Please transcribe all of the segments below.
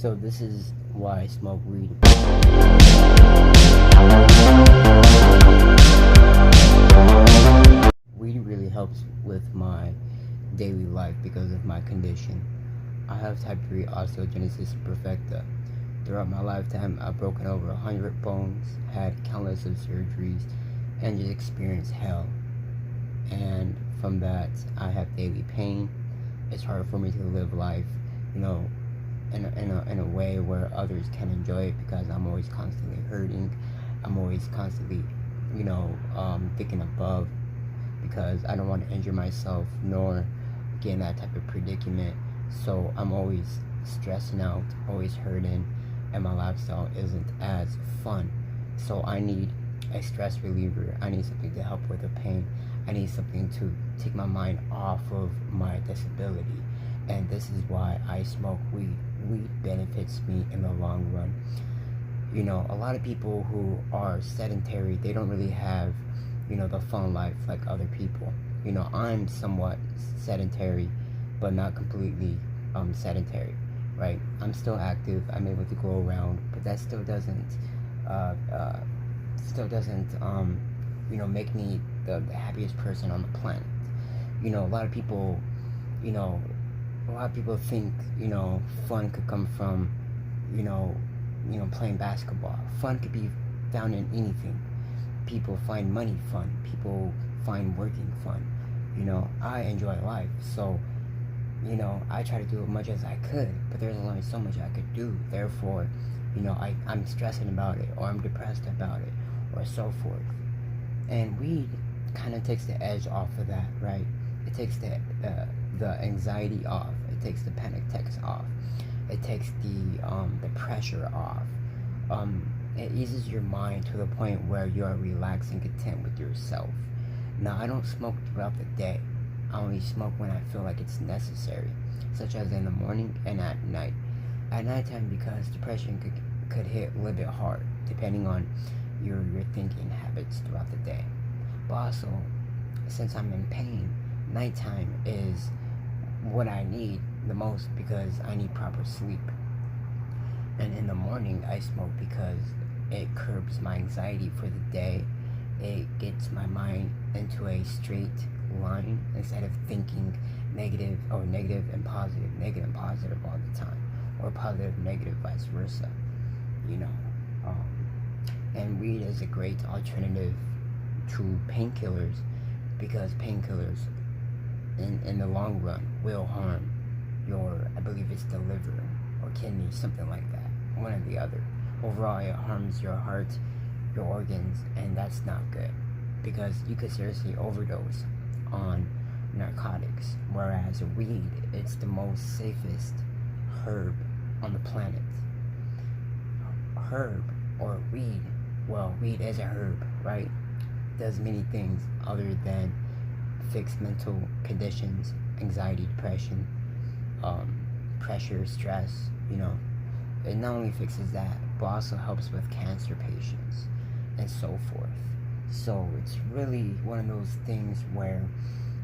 So this is why I smoke weed. Weed really helps with my daily life because of my condition. I have type 3 osteogenesis imperfecta. Throughout my lifetime, I've broken over 100 bones, had countless of surgeries, and just experienced hell. And from that, I have daily pain. It's hard for me to live life, you know, in a way where others can enjoy it, because I'm always constantly hurting. I'm always constantly, thinking above, because I don't want to injure myself nor get in that type of predicament. So I'm always stressing out, always hurting, and my lifestyle isn't as fun. So I need a stress reliever. I need something to help with the pain. I need something to take my mind off of my disability. And this is why I smoke weed. Weed benefits me in the long run. You know, a lot of people who are sedentary, they don't really have, the fun life like other people. I'm somewhat sedentary, but not completely sedentary, right? I'm still active. I'm able to go around, but that still doesn't make me the happiest person on the planet. A lot of people, think, fun could come from, playing basketball. Fun could be found in anything. People find money fun. People find working fun. I enjoy life, so, I try to do as much as I could, but there's only so much I could do. Therefore, I'm stressing about it, or I'm depressed about it, or so forth. And weed kind of takes the edge off of that, right? It takes the anxiety off. It takes the panic attacks off. It takes the pressure off. It eases your mind to the point where you are relaxed and content with yourself. Now, I don't smoke throughout the day. I only smoke when I feel like it's necessary, such as in the morning and at night. At nighttime, because depression could hit a little bit hard, depending on your thinking habits throughout the day. But also, since I'm in pain, nighttime is what I need the most, because I need proper sleep. And in the morning, I smoke because it curbs my anxiety for the day. It gets my mind into a straight line instead of thinking negative and positive all the time, or positive, negative, vice versa. And weed is a great alternative to painkillers, because painkillers in the long run will harm I believe it's the liver or kidney, something like that, one or the other. Overall, it harms your heart, your organs, and that's not good, because you could seriously overdose on narcotics, whereas weed, it's the most safest herb on the planet. Herb or weed, well, weed is a herb, right? It does many things other than fix mental conditions, anxiety, depression, pressure, stress. It not only fixes that, but also helps with cancer patients and so forth. So it's really one of those things where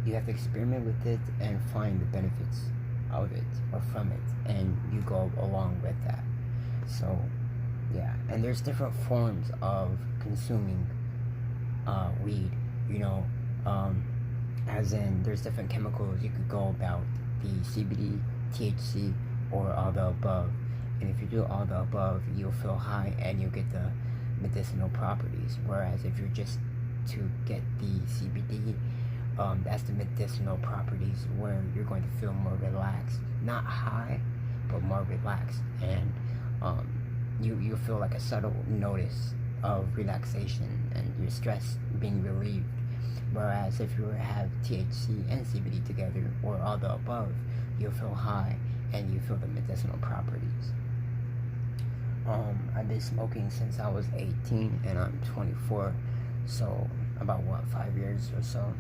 you have to experiment with it and find the benefits of it or from it, and you go along with that. So yeah, and there's different forms of consuming weed, as in there's different chemicals you could go about: the CBD, THC, or all the above. And if you do all the above, you'll feel high and you'll get the medicinal properties. Whereas if you're just to get the CBD, that's the medicinal properties, where you're going to feel more relaxed, not high, but more relaxed, and you feel like a subtle notice of relaxation and your stress being relieved. Whereas if you have THC and CBD together, or all the above, you'll feel high and you feel the medicinal properties. I've been smoking since I was 18 and I'm 24, so about 5 years or so.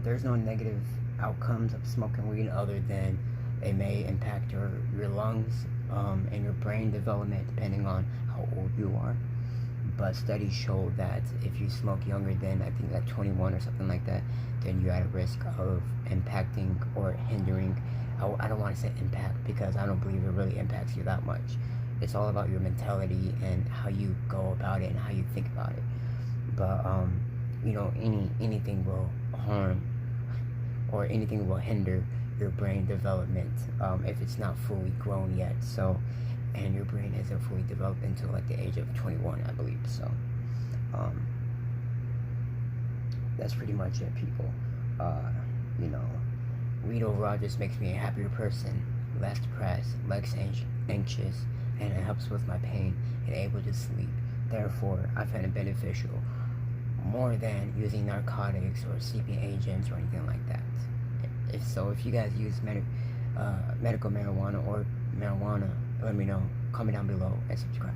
There's no negative outcomes of smoking weed other than it may impact your lungs and your brain development, depending on how old you are. But studies show that if you smoke younger than, I think, 21 or something like that, then you're at a risk of impacting or hindering I don't want to say impact, because I don't believe it really impacts you that much. It's all about your mentality and how you go about it and how you think about it. But you know, anything will harm, or anything will hinder your brain development if it's not fully grown yet. So, and your brain isn't fully developed until like the age of 21, I believe. So that's pretty much it, people. You know, weed overall just makes me a happier person, less depressed, less anxious, and it helps with my pain and able to sleep. Therefore, I find it beneficial more than using narcotics or sleeping agents or anything like that. If you guys use medical marijuana or marijuana, let me know. Comment down below and subscribe.